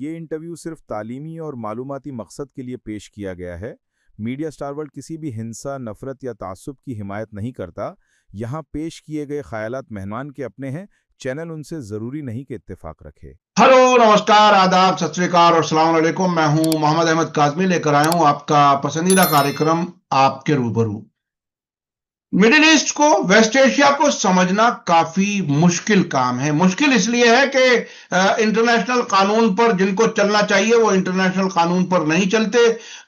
یہ انٹرویو صرف تعلیمی اور معلوماتی مقصد کے لیے پیش کیا گیا ہے۔ میڈیا اسٹار ورلڈ کسی بھی ہنسا، نفرت یا تعصب کی حمایت نہیں کرتا۔ یہاں پیش کیے گئے خیالات مہمان کے اپنے ہیں، چینل ان سے ضروری نہیں کہ اتفاق رکھے۔ ہلو، نمسکار، آداب، ست سری اکال اور السلام علیکم۔ میں ہوں محمد احمد کاظمی، لے کر آیا ہوں آپ کا پسندیدہ کارکرم آپ کے روبرو۔ مڈل ایسٹ کو، ویسٹ ایشیا کو سمجھنا کافی مشکل کام ہے۔ مشکل اس لیے ہے کہ انٹرنیشنل قانون پر جن کو چلنا چاہیے وہ انٹرنیشنل قانون پر نہیں چلتے۔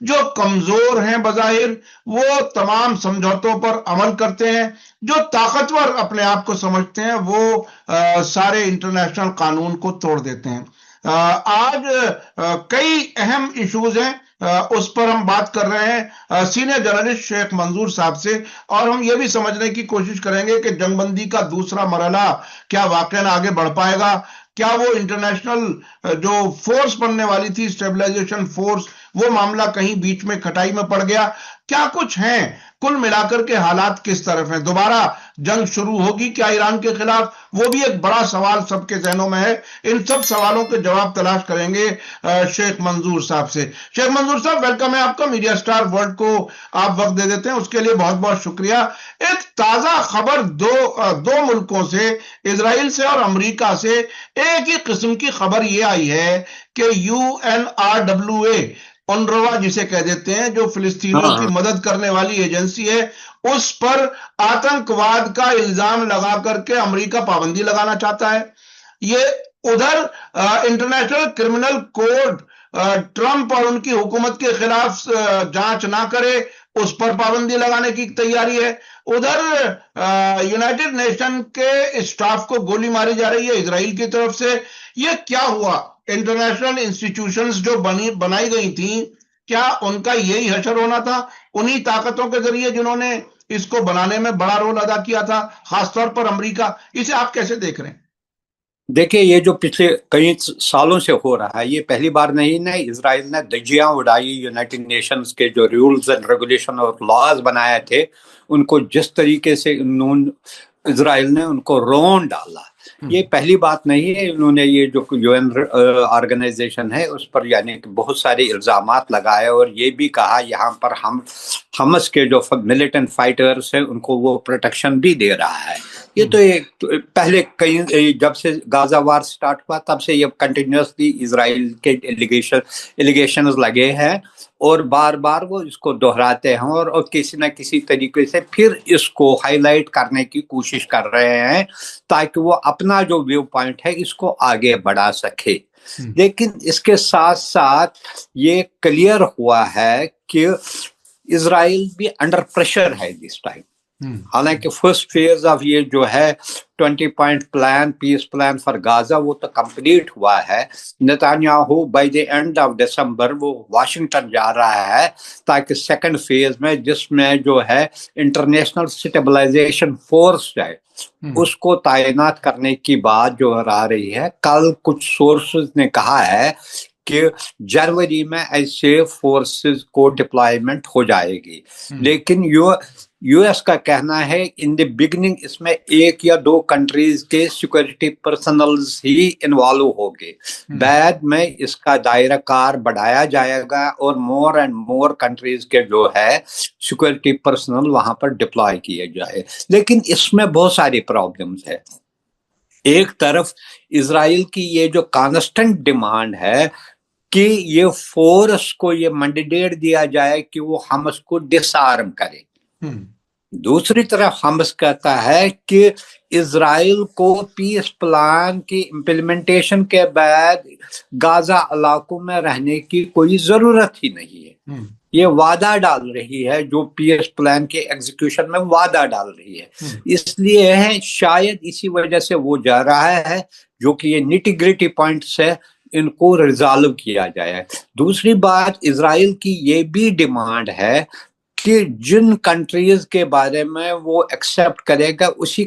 جو کمزور ہیں بظاہر وہ تمام سمجھوتوں پر عمل کرتے ہیں۔ جو طاقتور اپنے آپ کو سمجھتے ہیں وہ سارے انٹرنیشنل قانون کو توڑ دیتے ہیں۔ آج کئی اہم ایشوز ہیں، اس پر ہم بات کر رہے ہیں سینئر جرنلسٹ شیخ منظور صاحب سے، اور ہم یہ بھی سمجھنے کی کوشش کریں گے کہ جنگ بندی کا دوسرا مرحلہ کیا واقعاً آگے بڑھ پائے گا؟ کیا وہ انٹرنیشنل جو فورس بننے والی تھی، اسٹیبلائزیشن فورس، وہ معاملہ کہیں بیچ میں کھٹائی میں پڑ گیا؟ کیا کچھ ہیں؟ کل ملا کر کے حالات کس طرف ہیں؟ دوبارہ جنگ شروع ہوگی کیا ایران کے خلاف؟ وہ بھی ایک بڑا سوال سب کے ذہنوں میں ہے۔ ان سب سوالوں کے جواب تلاش کریں گے شیخ منظور صاحب سے۔ شیخ منظور صاحب، ویلکم ہے آپ کا۔ میڈیا اسٹار ورلڈ کو آپ وقت دے دیتے ہیں، اس کے لیے بہت بہت شکریہ۔ ایک تازہ خبر دو ملکوں سے، اسرائیل سے اور امریکہ سے، ایک ہی قسم کی خبر یہ آئی ہے کہ UNRWA، UNRWA جسے کہہ دیتے ہیں، جو فلسطینیوں کی مدد کرنے والی ایجنسی ہے، اس پر آتنکواد کا الزام لگا کر کے امریکہ پابندی لگانا چاہتا ہے۔ یہ ادھر انٹرنیشنل کرمنل کورٹ ٹرمپ اور ان کی حکومت کے خلاف جانچ نہ کرے، اس پر پابندی لگانے کی تیاری ہے۔ ادھر یونائٹڈ نیشن کے اسٹاف کو گولی ماری جا رہی ہے اسرائیل کی طرف سے۔ یہ کیا ہوا؟ انٹرنیشنل انسٹیٹیوشنز جو بنائی گئی تھیں، کیا ان کا یہی حشر ہونا تھا؟ انہی طاقتوں کے ذریعے جنہوں نے اس کو بنانے میں بڑا رول ادا کیا تھا، خاص طور پر امریکہ۔ اسے آپ کیسے دیکھ رہے ہیں؟ دیکھیں، یہ جو پچھلے کئی سالوں سے ہو رہا ہے، یہ پہلی بار نہیں ہے۔ اسرائیل نے دھجیاں اڑائی، یونائٹڈ نیشنز کے جو رولز اینڈ ریگولیشن اور لاز بنائے تھے، ان کو جس طریقے سے اسرائیل نے ان کو رون ڈالا، یہ پہلی بات نہیں ہے۔ انہوں نے یہ جو UN آرگنائزیشن ہے اس پر یعنی کہ بہت سارے الزامات لگائے، اور یہ بھی کہا یہاں پر حماس کے جو ملیٹنٹ فائٹرز ہیں ان کو وہ پروٹیکشن بھی دے رہا ہے۔ یہ تو پہلے جب سے غازہ وار سٹارٹ ہوا تب سے یہ کنٹینیوسلی اسرائیل کے ایلیگیشنز لگے ہیں، اور بار بار وہ اس کو دہراتے ہیں، اور کسی نہ کسی طریقے سے پھر اس کو ہائی لائٹ کرنے کی کوشش کر رہے ہیں تاکہ وہ اپنا جو ویو پوائنٹ ہے اس کو آگے بڑھا سکے۔ لیکن اس کے ساتھ ساتھ یہ کلیئر ہوا ہے کہ اسرائیل بھی انڈر پریشر ہے دس ٹائم۔ حالانکہ فرسٹ فیز آف یہ جو ہے 20 point plan, peace plan for Gaza, وہ تو کمپلیٹ ہوا ہے۔ Netanyahu by the end of December وہ واشنگٹن جا رہا ہے تاکہ سیکنڈ فیز میں، جس میں جو ہے انٹرنیشنل اسٹیبلائزیشن فورس ہے، اس کو تعینات کرنے کی بات جو آ رہی ہے۔ کل کچھ سورسز نے کہا ہے کہ جنوری میں ایسے فورسز کو ڈپلائمنٹ ہو جائے گی، لیکن US کا کہنا ہے ان دی بگننگ اس میں 1 یا 2 کنٹریز کے سیکورٹی پرسنلز ہی انوالو ہوگے، بعد میں اس کا دائرہ کار بڑھایا جائے گا اور مور اینڈ مور کنٹریز کے جو ہے سیکورٹی پرسنل وہاں پر ڈپلائی کیے جائے۔ لیکن اس میں بہت ساری پرابلمز ہے۔ ایک طرف اسرائیل کی یہ جو کانسٹنٹ ڈیمانڈ ہے کہ یہ فورس کو یہ مینڈیٹ دیا جائے کہ وہ حماس کو ڈس آرم کرے، دوسری طرف حماس کہتا ہے کہ اسرائیل کو پیس پلان کی امپلیمنٹیشن کے بعد غازہ علاقوں میں رہنے کی کوئی ضرورت ہی نہیں ہے۔ یہ وعدہ ڈال رہی ہے، جو پیس پلان کے ایگزیکیوشن میں وعدہ ڈال رہی ہے، اس لیے ہے شاید اسی وجہ سے وہ جا رہا ہے، جو کہ یہ نیٹی گریٹی پوائنٹس ہے، ان کو ریزالو کیا جائے۔ دوسری بات اسرائیل کی یہ بھی ڈیمانڈ ہے کہ جن کنٹریز کے بارے میں وہ ایکسیپٹ کرے گا اسی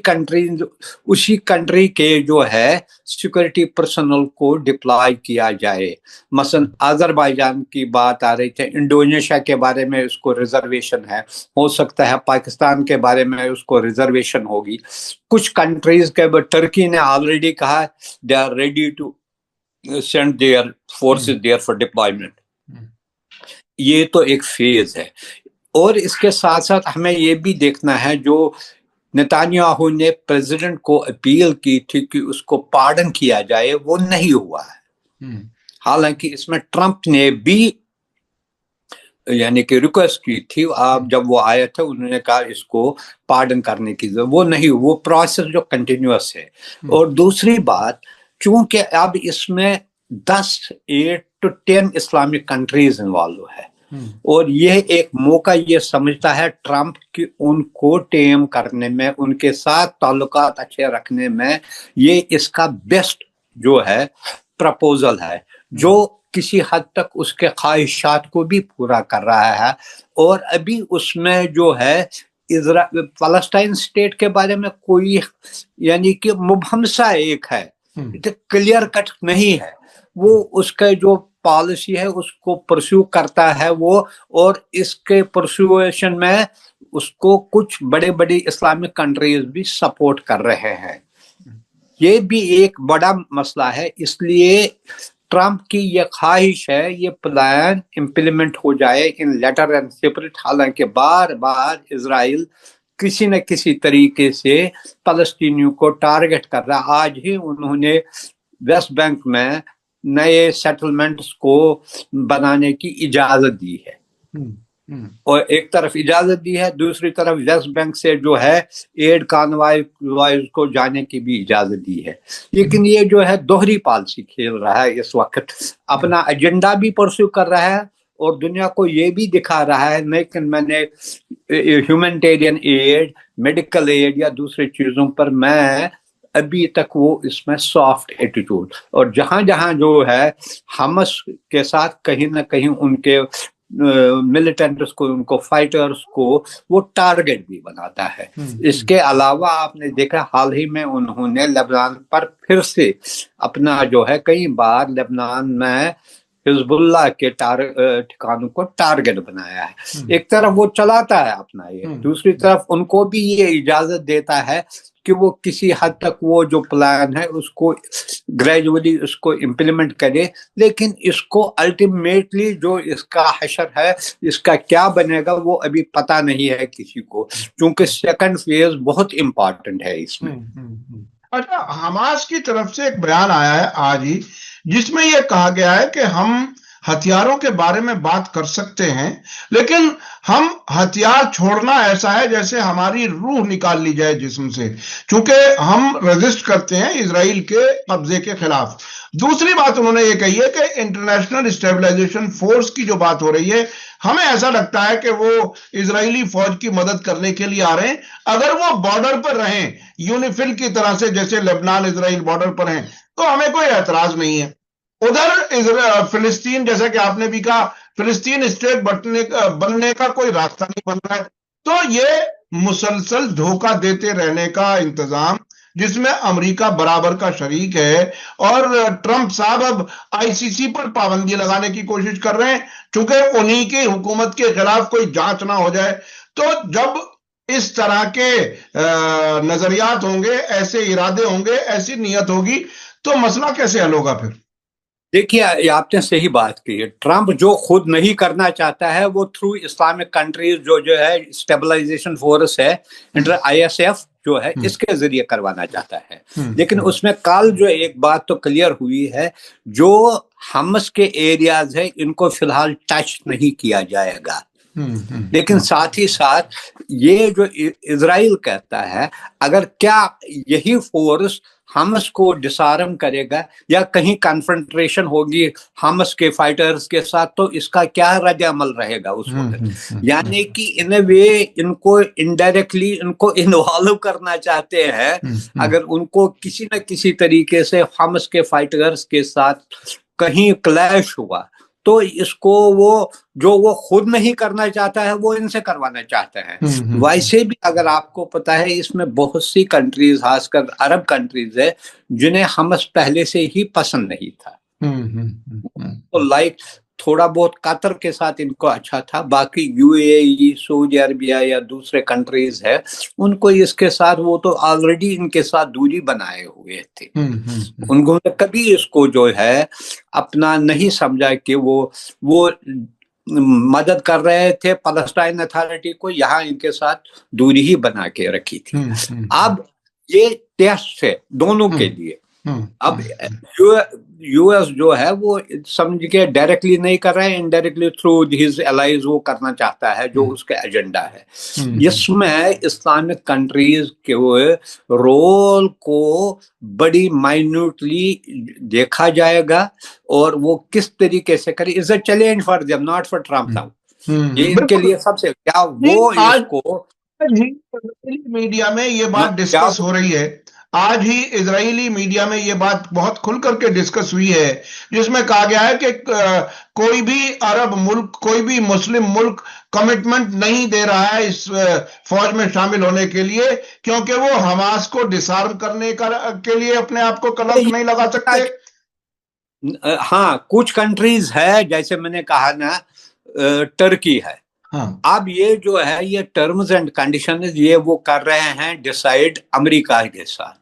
کنٹری کے جو ہے سیکورٹی پرسنل کو ڈپلائی کیا جائے۔ مثلا آذربائیجان کی بات آ رہی تھی، انڈونیشیا کے بارے میں اس کو ریزرویشن ہے، ہو سکتا ہے پاکستان کے بارے میں اس کو ریزرویشن ہوگی۔ کچھ کنٹریز کے ٹرکی نے آلریڈی کہا they are ready to send their forces there for deployment. یہ تو ایک فیز ہے. اور اس کے ساتھ ساتھ ہمیں یہ بھی دیکھنا ہے جو نتانیاہو نے پریزیڈنٹ کو اپیل کی تھی کہ اس کو پارڈن کیا جائے، وہ نہیں ہوا ہے. حالانکہ اس میں ٹرمپ نے بھی یعنی کہ ریکویسٹ کی تھی. آپ جب وہ آئے تھے انہوں نے کہا اس کو پارڈن کرنے کی ضرورت، وہ نہیں، وہ پروسیس جو کنٹینیوس ہے. اور دوسری بات، چونکہ اب اس میں 8 to 10 اسلامک کنٹریز انوالو ہے، اور یہ ایک موقع یہ سمجھتا ہے ٹرمپ کہ ان کو ٹیم کرنے میں، ان کے ساتھ تعلقات اچھے رکھنے میں یہ اس کا بیسٹ جو ہے پرپوزل ہے، جو کسی حد تک اس کے خواہشات کو بھی پورا کر رہا ہے. اور ابھی اس میں جو ہے فلسطین اسٹیٹ کے بارے میں کوئی یعنی کہ مبہم سا ایک ہے، کلیئر کٹ نہیں ہے. وہ اس کا جو پالیسی ہے اس کو پرسیو کرتا ہے وہ، اور اس کے پرسیویشن میں اس کو کچھ بڑے بڑے اسلامک کنٹریز بھی سپورٹ کر رہے ہیں. یہ بھی ایک بڑا مسئلہ ہے. اس لیے ٹرمپ کی یہ خواہش ہے یہ پلان امپلیمنٹ ہو جائے ان لیٹر اینڈ سپرٹ. حالانکہ بار بار اسرائیل کسی نہ کسی طریقے سے فلسطینیوں کو ٹارگٹ کر رہا. آج ہی انہوں نے ویسٹ بینک میں نئے سیٹلمنٹس کو بنانے کی اجازت دی ہے، اور ایک طرف اجازت دی ہے، دوسری طرف ویسٹ بینک سے جو ہے ایڈ کانوائز کو جانے کی بھی اجازت دی ہے. لیکن یہ جو ہے دوہری پالیسی کھیل رہا ہے اس وقت، اپنا ایجنڈا بھی پرسیو کر رہا ہے اور دنیا کو یہ بھی دکھا رہا ہے لیکن میں نے ہیومینٹیرین ایڈ، میڈیکل ایڈ یا دوسری چیزوں پر میں ابھی تک وہ اس میں سافٹ ایٹیٹیوڈ. اور جہاں جہاں جو ہے حماس کے ساتھ کہیں نہ کہیں ان کے ملیٹنٹس کو، ان کو فائٹرز کو وہ ٹارگٹ بھی بناتا ہے. اس کے علاوہ آپ نے دیکھا حال ہی میں انہوں نے لبنان پر پھر سے اپنا جو ہے کئی بار لبنان میں حزب اللہ کے ٹھکانوں کو ٹارگٹ بنایا ہے. ایک طرف وہ چلاتا ہے اپنا یہ، دوسری طرف ان کو بھی یہ اجازت دیتا ہے کہ وہ کسی حد تک وہ جو پلان ہے اس کو گریجولی اس کو امپلیمنٹ کرے. لیکن اس کو الٹیمیٹلی جو اس کا حشر ہے، اس کا کیا بنے گا وہ ابھی پتہ نہیں ہے کسی کو، چونکہ سیکنڈ فیز بہت امپارٹنٹ ہے اس میں. اچھا، حماس کی طرف سے ایک بیان آیا ہے آج ہی جس میں یہ کہا گیا ہے کہ ہم ہتھیاروں کے بارے میں بات کر سکتے ہیں لیکن ہم ہتھیار چھوڑنا ایسا ہے جیسے ہماری روح نکال لی جائے جسم سے، چونکہ ہم ریزسٹ کرتے ہیں اسرائیل کے قبضے کے خلاف. دوسری بات انہوں نے یہ کہی ہے کہ انٹرنیشنل اسٹیبلائزیشن فورس کی جو بات ہو رہی ہے، ہمیں ایسا لگتا ہے کہ وہ اسرائیلی فوج کی مدد کرنے کے لیے آ رہے ہیں. اگر وہ بارڈر پر رہیں یونیفل کی طرح سے جیسے لبنان اسرائیل بارڈر پر ہیں تو ہمیں کوئی اعتراض نہیں ہے. ادھر فلسطین، جیسا کہ آپ نے بھی کہا، فلسطین اسٹیٹ بننے کا کوئی راستہ نہیں بن رہا ہے. تو یہ مسلسل دھوکہ دیتے رہنے کا انتظام جس میں امریکہ برابر کا شریک ہے، اور ٹرمپ صاحب اب آئی سی سی پر پابندی لگانے کی کوشش کر رہے ہیں چونکہ انہی کی حکومت کے خلاف کوئی جانچ نہ ہو جائے. تو جب اس طرح کے نظریات ہوں گے، ایسے ارادے ہوں گے، ایسی نیت ہوگی، تو مسئلہ کیسے حل ہوگا پھر؟ دیکھیے آپ نے صحیح بات کی ہے. ٹرمپ جو خود نہیں کرنا چاہتا ہے وہ تھرو اسلامک کنٹریز جو ہے اسٹیبلائزیشن فورس ہے، آئی ایس ایف جو ہے، اس کے ذریعے کروانا چاہتا ہے. لیکن اس میں کل جو ایک بات تو کلیئر ہوئی ہے، جو حماس کے ایریاز ہے ان کو فی الحال ٹچ نہیں کیا جائے گا. لیکن ساتھ ہی ساتھ یہ جو اسرائیل کہتا ہے اگر کیا یہی فورس حماس کو ڈسارم کرے گا یا کہیں کنفرنٹریشن ہوگی حماس کے فائٹرز کے ساتھ تو اس کا کیا رد عمل رہے گا اس وقت. یعنی کہ ان اے وے ان کو انڈائریکٹلی ان کو انوالو کرنا چاہتے ہیں. اگر ان کو کسی نہ کسی طریقے سے حماس کے فائٹرز کے ساتھ کہیں کلیش ہوا تو اس کو وہ خود نہیں کرنا چاہتا ہے وہ ان سے کروانا چاہتا ہے. ویسے بھی اگر آپ کو پتا ہے اس میں بہت سی کنٹریز، خاص کر عرب کنٹریز ہے جنہیں حماس پہلے سے ہی پسند نہیں تھا. لائک تھوڑا بہت قطر کے ساتھ ان کو اچھا تھا، باقی یو اے ای، سعودی عربیہ یا دوسرے کنٹریز ہے ان کو اس کے ساتھ وہ تو آلریڈی ان کے ساتھ دوری بنائے ہوئے تھے. انہوں نے کبھی اس کو جو ہے اپنا نہیں سمجھا کہ وہ مدد کر رہے تھے فلسطین اتھارٹی کو، یہاں ان کے ساتھ دوری ہی بنا کے رکھی تھی. اب یہ ٹیسٹ ہے دونوں کے لیے. اب یو ایس جو ہے وہ سمجھ کے ڈائریکٹلی نہیں کر رہے ہیں، انڈائریکٹلی تھرو ہز الائز وہ کرنا چاہتا ہے جو اس کا ایجنڈا ہے. اس میں اسلامک کنٹریز کے رول کو بڑی مائنوٹلی دیکھا جائے گا اور وہ کس طریقے سے کرے. Is a challenge for them, not for Trump now. یہ ان کے لیے سب سے کیا وہ اس کو میڈیا میں یہ بات ڈسکس ہو رہی ہے. آج ہی اسرائیلی میڈیا میں یہ بات بہت کھل کر کے ڈسکس ہوئی ہے، جس میں کہا گیا ہے کہ کوئی بھی عرب ملک، کوئی بھی مسلم ملک کمٹمنٹ نہیں دے رہا ہے اس فوج میں شامل ہونے کے لیے، کیونکہ وہ حماس کو ڈسارم کرنے کے لیے اپنے آپ کو کلنک نہیں لگا سکتے. ہاں کچھ کنٹریز ہے جیسے میں نے کہا نا ٹرکی ہے. اب یہ جو ہے یہ ٹرمز اینڈ کنڈیشنز یہ وہ کر رہے ہیں ڈیسائیڈ امریکہ کے ساتھ،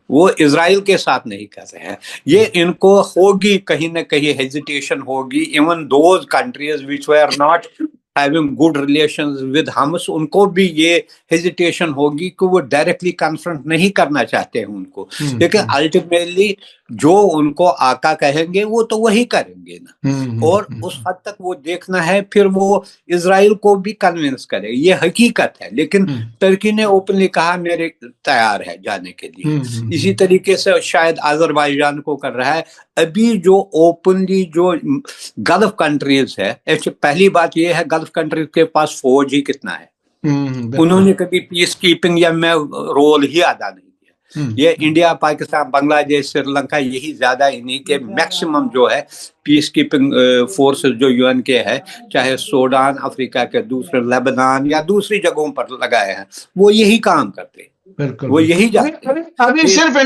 وہ اسرائیل کے ساتھ نہیں کر رہے ہیں. یہ ان کو ہوگی کہیں نہ کہیں ہیزیٹیشن ہوگی. Even those countries which were not having good relations with Hamas، ان کو بھی یہ ہیزیٹیشن ہوگی کہ وہ ڈائریکٹلی کنفرنٹ نہیں کرنا چاہتے ہیں ان کو. لیکن الٹیمیٹلی جو ان کو آقا کہیں گے وہ تو وہی کریں گے نا. اور اس حد تک وہ دیکھنا ہے پھر وہ اسرائیل کو بھی کنونس کرے. یہ حقیقت ہے. لیکن ترکی نے اوپنلی کہا میرے تیار ہے جانے کے لیے. اسی طریقے سے شاید آذربائیجان کو کر رہا ہے. ابھی جو اوپنلی جو گلف کنٹریز ہے، پہلی بات یہ ہے گلف کنٹریز کے پاس فوج ہی کتنا ہے. انہوں نے کبھی پیس کیپنگ یا میں رول ہی ادا نہیں کیا. یہ انڈیا، پاکستان، بنگلہ دیش، سری لنکا یہی زیادہ انہی کے میکسیمم جو ہے پیس کیپنگ فورسز جو یو این کے ہے، چاہے سوڈان، افریقہ کے دوسرے لیبنان یا دوسری جگہوں پر لگائے ہیں، وہ یہی کام کرتے ہیں. وہ یہی ابھی صرف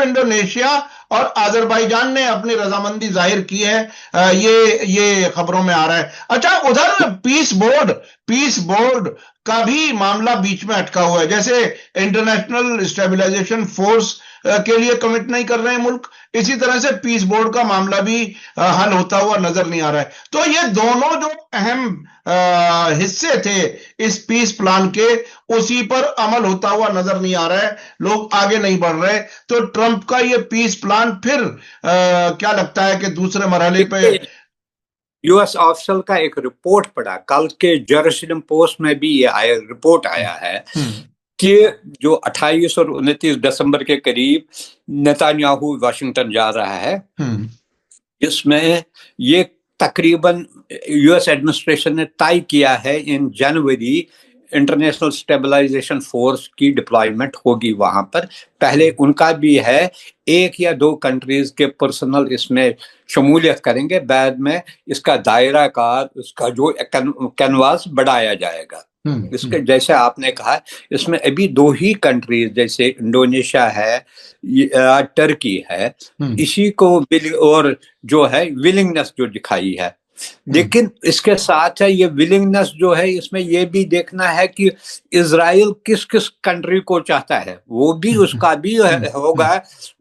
انڈونیشیا اور آذربائیجان نے اپنی رضامندی ظاہر کی ہے. یہ خبروں میں آ رہا ہے. اچھا ادھر پیس بورڈ کا بھی معاملہ بیچ میں اٹکا ہوا ہے. جیسے انٹرنیشنل اسٹیبلائزیشن فورس کے لیے کمٹ نہیں کر رہے ہیں ملک، اسی طرح سے پیس بورڈ کا معاملہ بھی حل ہوتا ہوا نظر نہیں آ رہا ہے. تو یہ دونوں جو اہم حصے تھے اس پیس پلان کے، اسی پر عمل ہوتا ہوا نظر نہیں آ رہا ہے. لوگ آگے نہیں بڑھ رہے. تو ٹرمپ کا یہ پیس پلان پھر کیا لگتا ہے کہ دوسرے مرحلے پہ؟ یو ایس آفیسل کا ایک رپورٹ پڑا کل کے جیروسلم پوسٹ میں بھی یہ رپورٹ آیا ہے کہ جو 28 اور 29 دسمبر کے قریب نیتانیاہو واشنگٹن جا رہا ہے، اس میں یہ تقریباً یو ایس ایڈمنسٹریشن نے طے کیا ہے ان جنوری انٹرنیشنل اسٹیبلائزیشن فورس کی ڈپلائمنٹ ہوگی وہاں پر. پہلے ان کا بھی ہے 1 یا 2 کنٹریز کے پرسنل اس میں شمولیت کریں گے، بعد میں اس کا دائرہ کار، اس کا جو کینواس بڑھایا جائے گا. اس کے جیسے آپ نے کہا اس میں ابھی 2 ہی کنٹریز جیسے انڈونیشیا ہے، ٹرکی ہے، اسی کو اور جو ہے ولنگنس جو دکھائی ہے. لیکن اس کے ساتھ ہے یہ ولنگنس جو ہے اس میں یہ بھی دیکھنا ہے کہ اسرائیل کس کنٹری کو چاہتا ہے. وہ بھی اس کا بھی ہوگا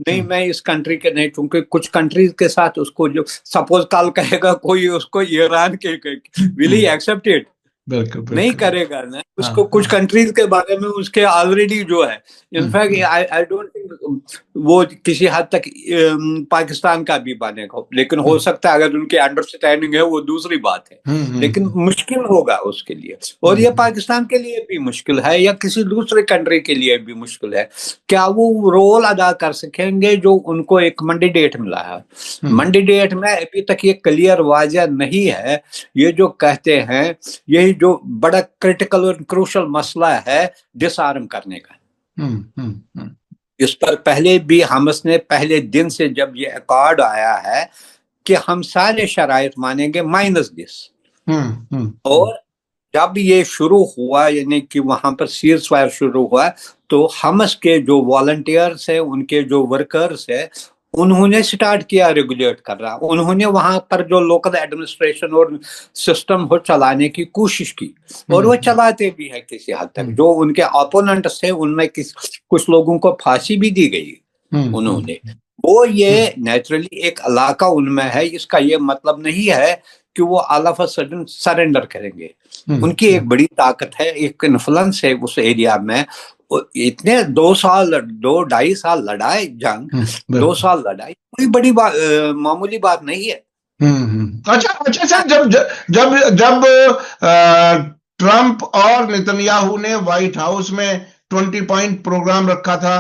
نہیں میں اس کنٹری کے نہیں، چونکہ کچھ کنٹریز کے ساتھ اس کو جو سپوز کال کہے گا کوئی اس کو ایران کے will he accept it؟ نہیں کرے گا نا. اس کو کچھ کنٹریز کے بارے میں اس کے آلریڈی جو ہے انفیکٹ آئی ڈونٹ تھنک وہ کسی حد تک پاکستان کا بھی بنے گا، لیکن ہو سکتا ہے اگر ان کے انڈرسٹینڈنگ ہے وہ دوسری بات ہے. لیکن مشکل ہوگا اس کے لیے، اور یہ پاکستان کے لیے بھی مشکل ہے یا کسی دوسرے کنٹری کے لیے بھی مشکل ہے. کیا وہ رول ادا کر سکیں گے جو ان کو ایک منڈیٹ ملا ہے؟ منڈیٹ میں ابھی تک یہ کلیئر واضح نہیں ہے. یہ جو کہتے ہیں یہی جو بڑا کرٹیکل اور کروشل مسئلہ ہے ڈس آرم کرنے کا. اس پر پہلے بھی حماس نے پہلے دن سے جب یہ ایکارڈ آیا ہے کہ ہم سارے شرائط مانیں گے مائنس دس، اور جب یہ شروع ہوا یعنی کہ وہاں پر سیز فائر شروع ہوا تو حماس کے جو والنٹیئرز ہیں، ان کے جو ورکرز ہیں، انہوں نے سٹارٹ کیا ریگولیٹ کر رہا, انہوں نے وہاں پر جو لوکل ایڈمنسٹریشن اور سسٹم ہو چلانے کی کوشش کی, اور وہ چلاتے بھی ہیں کسی حد تک. جو ان کے اپوننٹس تھے ان میں کچھ لوگوں کو پھانسی بھی دی گئی انہوں نے. وہ یہ نیچرلی ایک علاقہ ان میں ہے, اس کا یہ مطلب نہیں ہے کہ وہ all of a sudden surrender کریں گے. ان کی ایک بڑی طاقت ہے, ایک انفلوئنس ہے اس ایریا میں. اتنے 2.5 سال لڑائی جنگ, 2 سال لڑائی کوئی بڑی معمولی بات نہیں ہے. اچھا سر, جب ٹرمپ اور نتنیاہو نے وائٹ ہاؤس میں 20 پوائنٹ پروگرام رکھا تھا,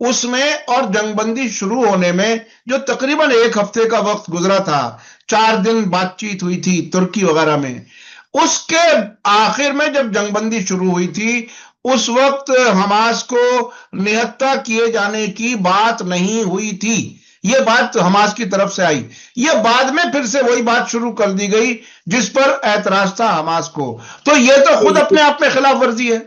اس میں اور جنگ بندی شروع ہونے میں جو تقریباً 1 ہفتے کا وقت گزرا تھا, 4 دن بات چیت ہوئی تھی ترکی وغیرہ میں, اس کے آخر میں جب جنگ بندی شروع ہوئی تھی اس وقت حماس کو نہتہ کیے جانے کی بات نہیں ہوئی تھی. یہ بات حماس کی طرف سے آئی, یہ بعد میں پھر سے وہی بات شروع کر دی گئی جس پر اعتراض تھا حماس کو. تو یہ تو خود اپنے آپ میں خلاف ورزی ہے.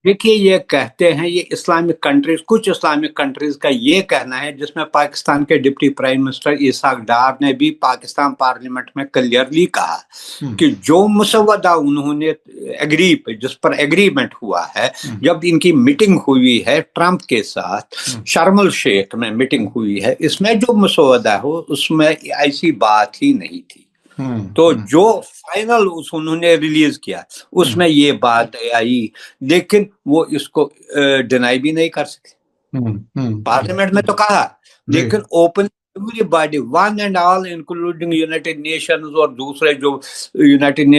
دیکھیے, یہ کہتے ہیں یہ اسلامک کنٹریز, کچھ اسلامک کنٹریز کا یہ کہنا ہے, جس میں پاکستان کے deputy prime minister Ishaq Dar نے بھی پاکستان پارلیمنٹ میں کلیئرلی کہا کہ جو مسودہ انہوں نے جس پر ایگریمنٹ ہوا ہے, جب ان کی میٹنگ ہوئی ہے ٹرمپ کے ساتھ, شرم الشیخ میں میٹنگ ہوئی ہے, اس میں جو مسودہ ہو اس میں ایسی بات ہی نہیں تھی. تو جو فائنل انہوں نے ریلیز کیا اس میں یہ بات آئی, لیکن وہ اس کو ڈینائی بھی نہیں کر سکتے. پارلیمنٹ میں تو کہا, لیکن open every body, one and all including United nations اور دوسرے جو یونائٹڈ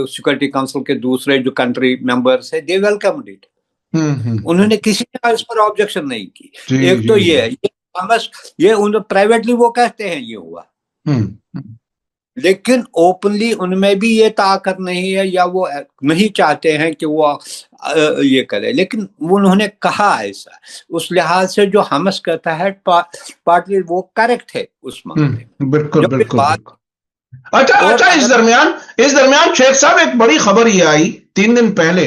سیکورٹی کونسل کے دوسرے جو کنٹری ممبرس ہیں, دے ویلکمڈ اٹ. انہوں نے کسی نے اس پر آبجیکشن نہیں کی. ایک تو یہ یہ پرائیویٹلی وہ کہتے ہیں یہ ہوا, لیکن اوپنلی ان میں بھی یہ طاقت نہیں ہے, یا وہ نہیں چاہتے ہیں کہ وہ یہ کرے. لیکن انہوں نے کہا ایسا, اس لحاظ سے جو حماس کہتا ہے پارٹلی وہ کریکٹ ہے اس معاملے. بالکل. اچھا اس درمیان شیخ صاحب ایک بڑی خبر یہ آئی 3 دن پہلے,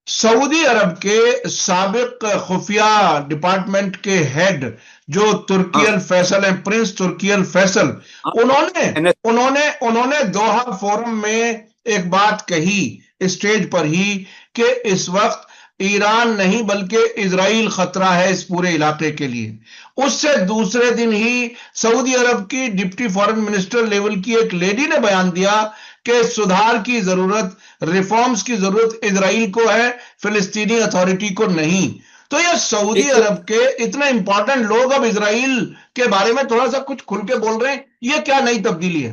سعودی عرب کے سابق خفیہ ڈپارٹمنٹ کے ہیڈ جو ترکی الفیصل ہیں, پرنس ترکی الفیصل, انہوں نے دوحہ فورم میں ایک بات کہی اسٹیج پر ہی کہ اس وقت ایران نہیں بلکہ اسرائیل خطرہ ہے اس پورے علاقے کے لیے. اس سے دوسرے دن ہی سعودی عرب کی ڈپٹی فارن منسٹر لیول کی ایک لیڈی نے بیان دیا کہ سدھار کی ضرورت, ریفارمز کی ضرورت اسرائیل کو ہے, فلسطینی اتھارٹی کو نہیں. تو یہ سعودی عرب کے اتنے امپورٹنٹ لوگ اب اسرائیل کے بارے میں تھوڑا سا کچھ کھل کے بول رہے ہیں, یہ کیا نئی تبدیلی ہے؟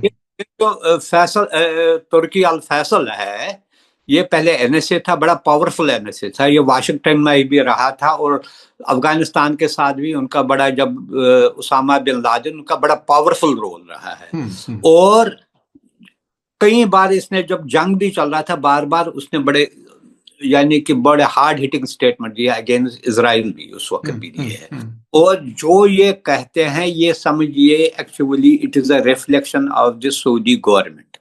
تو ترکی الفیصل ہے, یہ پہلے این ایس اے تھا, بڑا پاورفل این ایس اے تھا, یہ واشنگٹن میں بھی رہا تھا, اور افغانستان کے ساتھ بھی ان کا بڑا, جب اسامہ بن لادن, ان کا بڑا پاورفل رول رہا ہے. اور کئی بار اس نے, جب جنگ بھی چل رہا تھا, بار بار اس نے بڑے یعنی کہ بڑے ہارڈ ہٹنگ سٹیٹمنٹ دیا اگینسٹ اسرائیل بھی اس وقت بھی دیے ہے. اور جو یہ کہتے ہیں یہ سمجھیے actually it is a reflection of the Saudi government,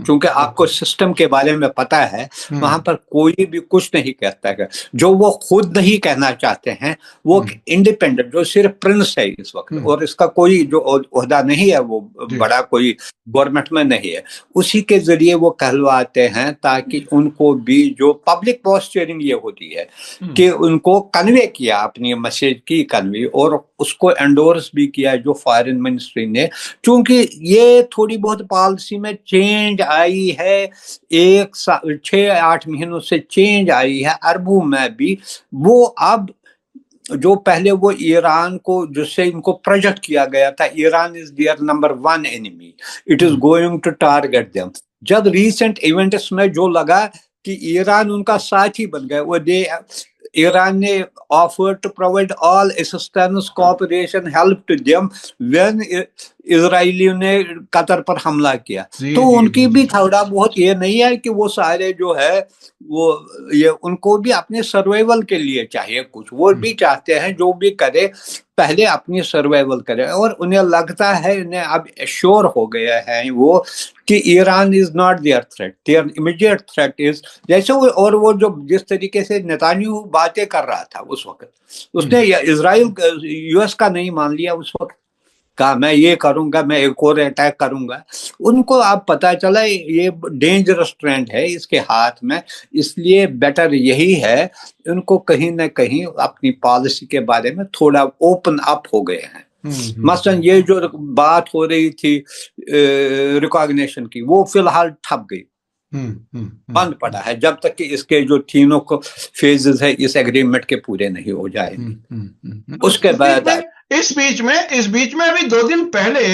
کیونکہ آپ کو سسٹم کے بارے میں پتا ہے, وہاں پر کوئی بھی کچھ نہیں کہتا ہے. جو وہ خود نہیں کہنا چاہتے ہیں, وہ انڈیپینڈنٹ جو صرف پرنس ہے اس وقت, اور اس کا کوئی جو عہدہ نہیں ہے, وہ بڑا کوئی گورنمنٹ میں نہیں ہے, اسی کے ذریعے وہ کہلواتے ہیں تاکہ ان کو بھی جو پبلک پوسچرنگ یہ ہوتی ہے کہ ان کو کنوے کیا, اپنی میسج کی کنوے, اور اس کو انڈورس بھی کیا جو فارن منسٹری نے. چونکہ یہ تھوڑی بہت پالیسی میں چینج آئی ہے, 6-8 مہینوں سے چینج آئی ہے عربوں میں بھی. وہ اب جو پہلے وہ ایران کو, جس سے ان کو پروجیکٹ کیا گیا تھا, Iran is their number 1 enemy, it is going to target them. جب ریسنٹ ایونٹس میں جو لگا کہ ایران ان کا ساتھی بن گئے, وہ ایران نے offered to provide all assistance, cooperation, help to them when اسرائیلیوں نے قطر پر حملہ کیا، تو ان کی بھی تھوڑا بہت یہ نہیں ہے کہ وہ سارے جو ہے وہ یہ ان کو بھی اپنے سروائیول کے لیے چاہیے کچھ، وہ بھی چاہتے ہیں جو بھی کرے پہلے اپنی سروائیول کرے، اور انہیں لگتا ہے انہیں اب ایشور ہو گیا ہے وہ کہ Iran is not their threat, their immediate threat is جیسے وہ، اور وہ جو جس طریقے سے نتانیاہو باتیں کر رہا تھا اس وقت، اس نے اسرائیل یو ایس کا نہیں مان لیا اس وقت، کہا میں یہ کروں گا، میں ایک اور اٹیک کروں گا، ان کو اب پتا چلا یہ ڈینجرس ٹرینڈ ہے اس کے ہاتھ میں، اس لیے بیٹر یہی ہے ان کو کہیں نہ کہیں اپنی پالیسی کے بارے میں تھوڑا اوپن اپ ہو گئے ہیں۔ مثلا یہ جو بات ہو رہی تھی ریکاگنیشن کی، وہ فی الحال ٹھپ گئی، بند پڑا ہے جب تک کہ اس کے جو تینوں کو فیزز ہے اس ایگریمنٹ کے پورے نہیں ہو جائیں گے۔ اس کے بعد اس بیچ میں ابھی 2 دن پہلے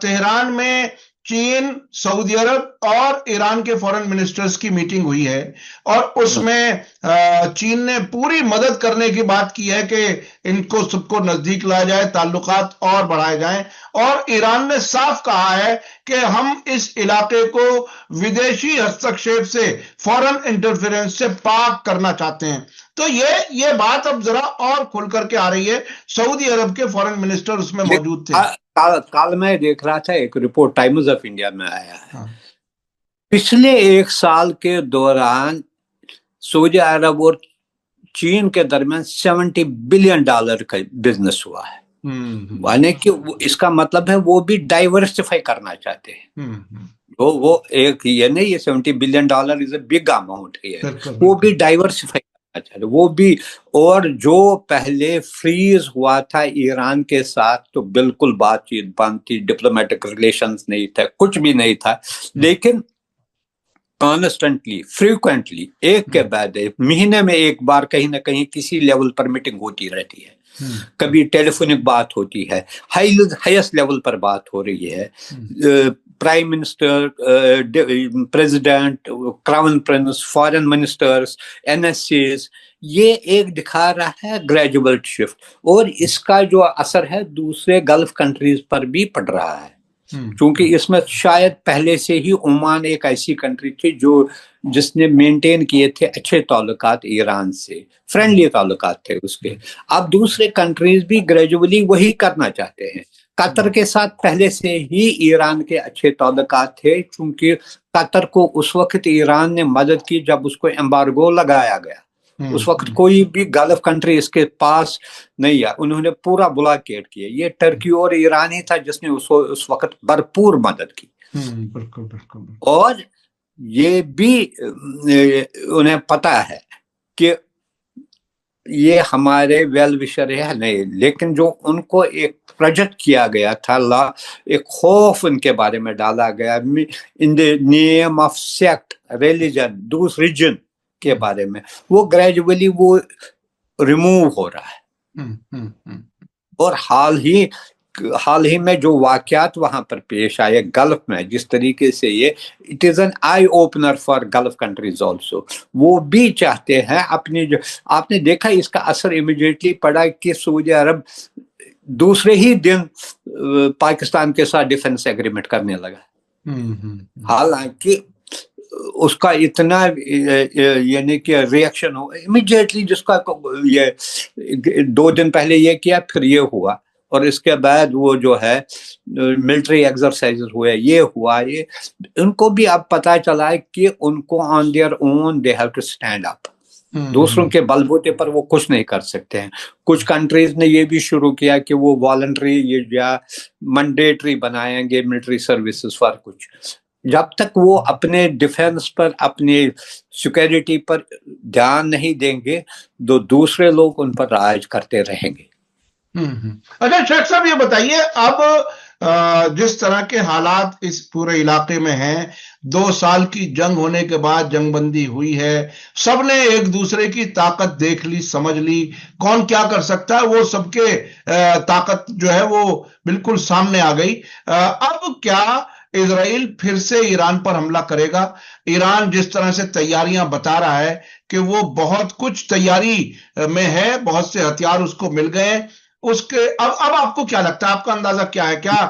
تہران میں چین، سعودی عرب اور ایران کے فورن منسٹرز کی میٹنگ ہوئی ہے، اور اس میں چین نے پوری مدد کرنے کی بات کی ہے کہ ان کو سب کو نزدیک لایا جائے، تعلقات اور بڑھائے جائیں، اور ایران نے صاف کہا ہے کہ ہم اس علاقے کو ودیشی ہستکشیپ سے، فورن انٹرفیرنس سے پاک کرنا چاہتے ہیں۔ تو یہ بات اب ذرا اور کھل کر کے آ رہی ہے، سعودی عرب کے فورن منسٹر اس میں موجود تھے۔ کل میں دیکھ رہا تھا ایک رپورٹ ٹائمز آف انڈیا میں آیا ہے، پچھلے 1 سال کے دوران سعودی عرب اور چین کے درمیان $70 بلین کا بزنس ہوا ہے، یعنی کہ اس کا مطلب ہے وہ بھی ڈائیورسفائی کرنا چاہتے ہیں، وہ ایک یہ نہیں، یہ $70 billion is a big amount ہے، وہ بھی ڈائیورسفائی کرنا چاہتے، وہ بھی، اور جو پہلے فریز ہوا تھا ایران کے ساتھ تو بالکل بات چیت بند تھی، ڈپلومیٹک ریلیشنز نہیں تھے، کچھ بھی نہیں تھا، لیکن کانسٹنٹلی فریکوینٹلی ایک کے بعد ایک مہینے میں ایک بار کہیں نہ کہیں کسی لیول پر میٹنگ ہوتی رہتی ہے، کبھی ٹیلی فونک بات ہوتی ہے، ہائیسٹ لیول پر بات ہو رہی ہے، prime minister, president, crown prince, foreign ministers, N S Cs, یہ ایک دکھا رہا ہے گریجول شفٹ، اور اس کا جو اثر ہے دوسرے گلف کنٹریز پر بھی پڑ رہا ہے، چونکہ اس میں شاید پہلے سے ہی عمان ایک ایسی کنٹری تھی جس نے مینٹین کیے تھے اچھے تعلقات ایران سے، فرینڈلی تعلقات تھے اس کے، اب دوسرے کنٹریز بھی گریجولی وہی کرنا چاہتے ہیں۔ قطر کے ساتھ پہلے سے ہی ایران کے اچھے تعلقات تھے، چونکہ قطر کو اس وقت ایران نے مدد کی جب اس کو ایمبارگو لگایا گیا، اس وقت کوئی بھی گلف کنٹری اس کے پاس نہیں ہے، انہوں نے پورا بلاکیٹ کیا، یہ ٹرکی اور ایران ہی تھا جس نے اس وقت بھرپور مدد کی، اور یہ بھی انہیں پتا ہے کہ یہ ہمارے ویل وشر ہے نہیں، لیکن جو ان کو ایک پروجیکٹ کیا گیا تھا، ایک خوف ان کے بارے میں ڈالا گیا، ان دی نیم آف سیکٹ، ریلیجن، دوس ریجن کے بارے میں، وہ گریجولی وہ ریموو ہو رہا ہے، اور حال ہی میں جو واقعات وہاں پر پیش آئے گلف میں، جس طریقے سے یہ it is an eye opener for golf countries also, وہ بھی چاہتے ہیں اپنی، جو آپ نے دیکھا اس کا اثر امیڈیٹلی پڑا کہ سعودی عرب دوسرے ہی دن پاکستان کے ساتھ ڈیفنس ایگریمنٹ کرنے لگا، حالانکہ اس کا اتنا یعنی کہ ریئیکشن ہو امیڈیٹلی، جس کا یہ 2 دن پہلے یہ کیا، پھر یہ ہوا، اور اس کے بعد وہ جو ہے ملٹری ایکسرسائز ہوئے، یہ ہوا، یہ ان کو بھی اب پتا چلا ہے کہ ان کو on their own they have to stand up, دوسروں کے بل بوتے پر وہ کچھ نہیں کر سکتے ہیں۔ کچھ کنٹریز نے یہ بھی شروع کیا کہ وہ والنٹری یا منڈیٹری بنائیں گے ملٹری سروسز فار کچھ، جب تک وہ اپنے ڈیفنس پر، اپنے سیکیورٹی پر دھیان نہیں دیں گے تو دوسرے لوگ ان پر راج کرتے رہیں گے۔ اچھا شیخ صاحب، یہ بتائیے، اب جس طرح کے حالات اس پورے علاقے میں ہیں، 2 سال کی جنگ ہونے کے بعد جنگ بندی ہوئی ہے، سب نے ایک دوسرے کی طاقت دیکھ لی، سمجھ لی، کون کیا کر سکتا ہے، وہ سب کے طاقت جو ہے وہ بالکل سامنے آ گئی۔ اب کیا اسرائیل پھر سے ایران پر حملہ کرے گا؟ ایران جس طرح سے تیاریاں بتا رہا ہے کہ وہ بہت کچھ تیاری میں ہے، بہت سے ہتھیار اس کو مل گئے ہیں، اس کے اب آپ کو کیا لگتا ہے، آپ کا اندازہ کیا ہے؟ کیا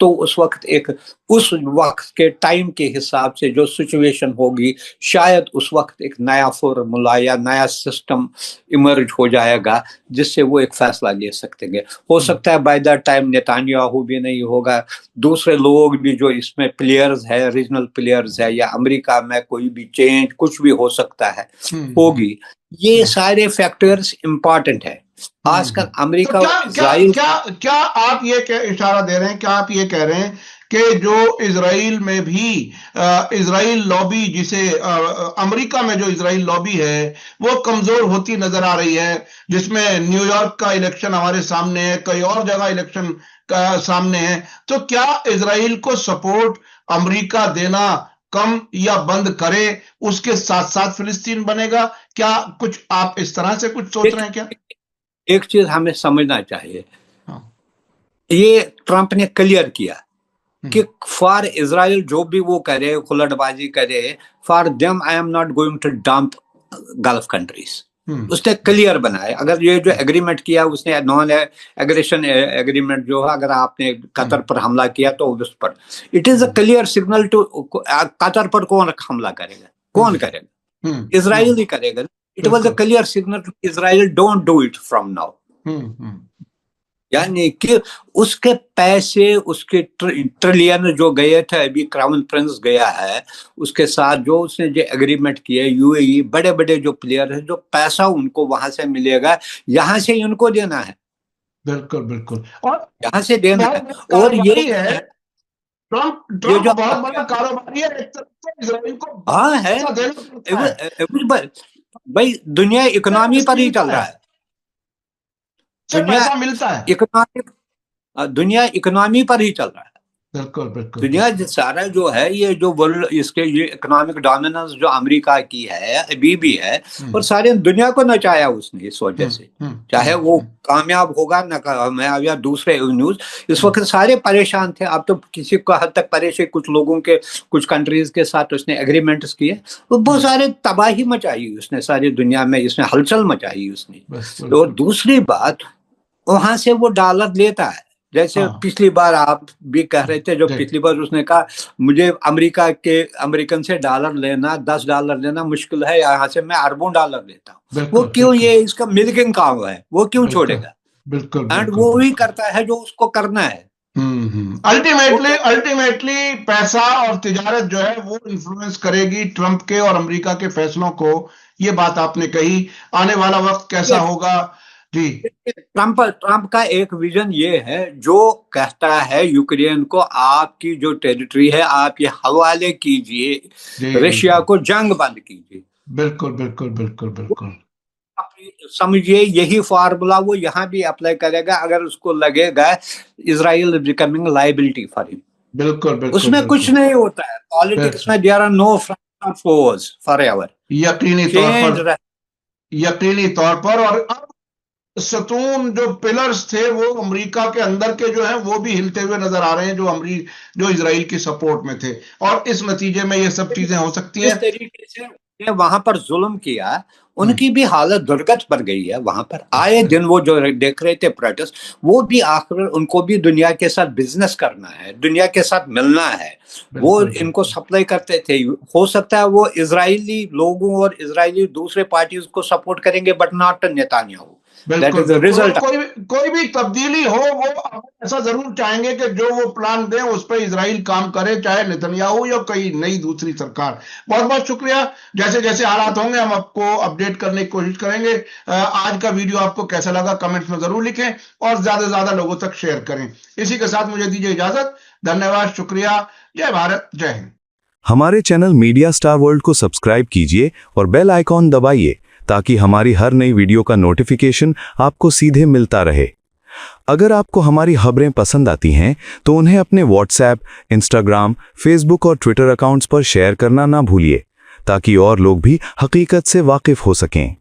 تو اس وقت کے ٹائم کے حساب سے جو سچویشن ہوگی شاید اس وقت ایک نیا فارمولا یا نیا سسٹم ایمرج ہو جائے گا جس سے وہ ایک فیصلہ لے سکتے گے. ہو سکتا ہے بائی دا ٹائم نیتانیاہو بھی نہیں ہوگا, دوسرے لوگ بھی جو اس میں پلیئرز ہے, ریجنل پلیئرز ہے, یا امریکہ میں کوئی بھی چینج کچھ بھی ہو سکتا ہے ہوگی. یہ سارے فیکٹرز امپورٹنٹ ہے. آج کل امریکہ اسرائیل کیا آپ یہ اشارہ دے رہے ہیں, کیا آپ یہ کہہ رہے ہیں کہ جو اسرائیل میں بھی اسرائیل لابی, جسے امریکہ میں جو اسرائیل لابی ہے وہ کمزور ہوتی نظر آ رہی ہے, جس میں نیو یارک کا الیکشن ہمارے سامنے ہے, کئی اور جگہ الیکشن کا سامنے ہے, تو کیا اسرائیل کو سپورٹ امریکہ دینا کم یا بند کرے, اس کے ساتھ ساتھ فلسطین بنے گا؟ کیا کچھ آپ اس طرح سے کچھ سوچ رہے ہیں کیا؟ ایک چیز ہمیں سمجھنا چاہیے, یہ ٹرمپ نے کلیئر کیا کہ فار اسرائیل جو بھی وہ کرے, خلٹ بازی کرے, for them I am not going to dump Gulf countries. اس نے کلیئر بنایا. اگر یہ جو ایگریمنٹ کیا اس نے نان ایگریشن ایگریمنٹ جو ہے, اگر آپ نے قطر پر حملہ کیا تو اس پر it is a clear signal to Qatar پر کون حملہ کرے گا, کون کرے گا؟ اسرائیل ہی کرے گا. It was a clear signal to Israel don't do it from now. یعنی کہ اس کے پیسے, اس کے ٹریلین جو گئے تھے, ابھی کراؤن پرنس گیا ہے, اس کے ساتھ جو اس نے جو ایگریمنٹ کیے, یو اے ای, بڑے بڑے جو پلیئر ہیں, جو پیسہ ان کو وہاں سے ملے گا, یہاں سے ان کو دینا ہے. بالکل بالکل, اور یہاں سے دینا ہے. اور یہ ہے ٹرمپ جو بہت بڑا کاروباری ہے, اسرائیل کو ہاں ہے بھائی, دنیا اکنامی پر ہی چل رہا ہے. پیسہ ملتا ہے, دنیا اکنامی پر ہی چل رہا ہے. بالکل بالکل. دنیا سارا جو ہے یہ جو ورلڈ, اس کے یہ اکنامک ڈومیننس جو امریکہ کی ہے ابھی بھی ہے, اور سارے دنیا کو نچایا اس نے اس وجہ سے. چاہے وہ کامیاب ہوگا نہ کامیاب یا دوسرے نیوز, اس وقت سارے پریشان تھے. اب تو کسی کو حد تک پریشان, کچھ لوگوں کے, کچھ کنٹریز کے ساتھ اس نے ایگریمنٹس کیے, وہ بہت سارے تباہی مچائی اس نے ساری دنیا میں, اس نے ہلچل مچائی اس نے. اور دوسری بات, وہاں سے وہ ڈالر لیتا ہے. جیسے پچھلی بار آپ بھی کہہ رہے تھے, جو پچھلی بار اس نے کہا مجھے امریکن سے ڈالر لینا, $10 لینا مشکل ہے, یہاں سے میں اربوں ڈالر لیتا ہوں. وہ کیوں, یہ اس کا ملکنگ کام ہے, وہ کیوں چھوڑے گا؟ بالکل. اینڈ وہ وہی کرتا ہے جو اس کو کرنا ہے. الٹیمیٹلی پیسہ اور تجارت جو ہے وہ انفلوئنس کرے گی ٹرمپ کے اور امریکہ کے فیصلوں کو. یہ بات آپ نے کہی. آنے والا وقت کیسا ہوگا؟ جی, ٹرمپ کا ایک ویژن یہ ہے, جو کہتا ہے یوکرین کو آپ کی جو ٹیریٹری ہے آپ یہ حوالے کیجئے, رشیا کو جنگ بند کیجئے. بالکل بالکل بالکل بالکل. سمجھیے یہی فارمولا وہ یہاں بھی اپلائی کرے گا, اگر اس کو لگے گا اسرائیل از بیکمنگ لائبلٹی فار ہم. بالکل بالکل. اس میں کچھ نہیں ہوتا ہے پالیٹکس میں, دیر آر نو فرینڈز اور فوز فار ایور. یقینی طور پر. اور ستون جو پلرز تھے وہ امریکہ کے اندر کے جو ہیں وہ بھی ہلتے ہوئے نظر آ رہے ہیں, جو اسرائیل کی سپورٹ میں تھے, اور اس نتیجے میں یہ سب چیزیں ہو سکتی ہیں. اس طریقے سے وہاں پر ظلم کیا, ان کی بھی حالت درگت پر گئی ہے. وہاں پر آئے دن وہ جو دیکھ رہے تھے پروٹیسٹ, وہ بھی آخر ان کو بھی دنیا کے ساتھ بزنس کرنا ہے, دنیا کے ساتھ ملنا ہے. وہ ان کو سپلائی کرتے تھے. ہو سکتا ہے وہ اسرائیلی لوگوں اور اسرائیلی دوسرے پارٹیز کو سپورٹ کریں گے, بٹ ناٹ نیتانیاہو. کوئی بھی تبدیلی ہو, وہ ایسا ضرور چاہیں گے کہ جو وہ پلان دیں اس پہ اسرائیل کام کرے, چاہے نیتنیاہو یا کوئی نئی دوسری سرکار. بہت بہت شکریہ. جیسے جیسے حالات ہوں گے ہم آپ کو اپڈیٹ کرنے کی کوشش کریں گے. آج کا ویڈیو آپ کو کیسا لگا کمنٹس میں ضرور لکھیں, اور زیادہ سے زیادہ لوگوں تک شیئر کریں. اسی کے ساتھ مجھے دیجیے اجازت. دھنیہ واد, شکریہ. جے بھارت, جے ہند. ہمارے چینل میڈیا سٹار ورلڈ کو سبسکرائب کیجیے اور بیل آئیکن دبائیے تاکہ ہماری ہر نئی ویڈیو کا نوٹیفیکیشن آپ کو سیدھے ملتا رہے. اگر آپ کو ہماری خبریں پسند آتی ہیں تو انہیں اپنے واٹس ایپ, انسٹاگرام, فیس بک اور ٹویٹر اکاؤنٹس پر شیئر کرنا نہ بھولیے تاکہ اور لوگ بھی حقیقت سے واقف ہو سکیں.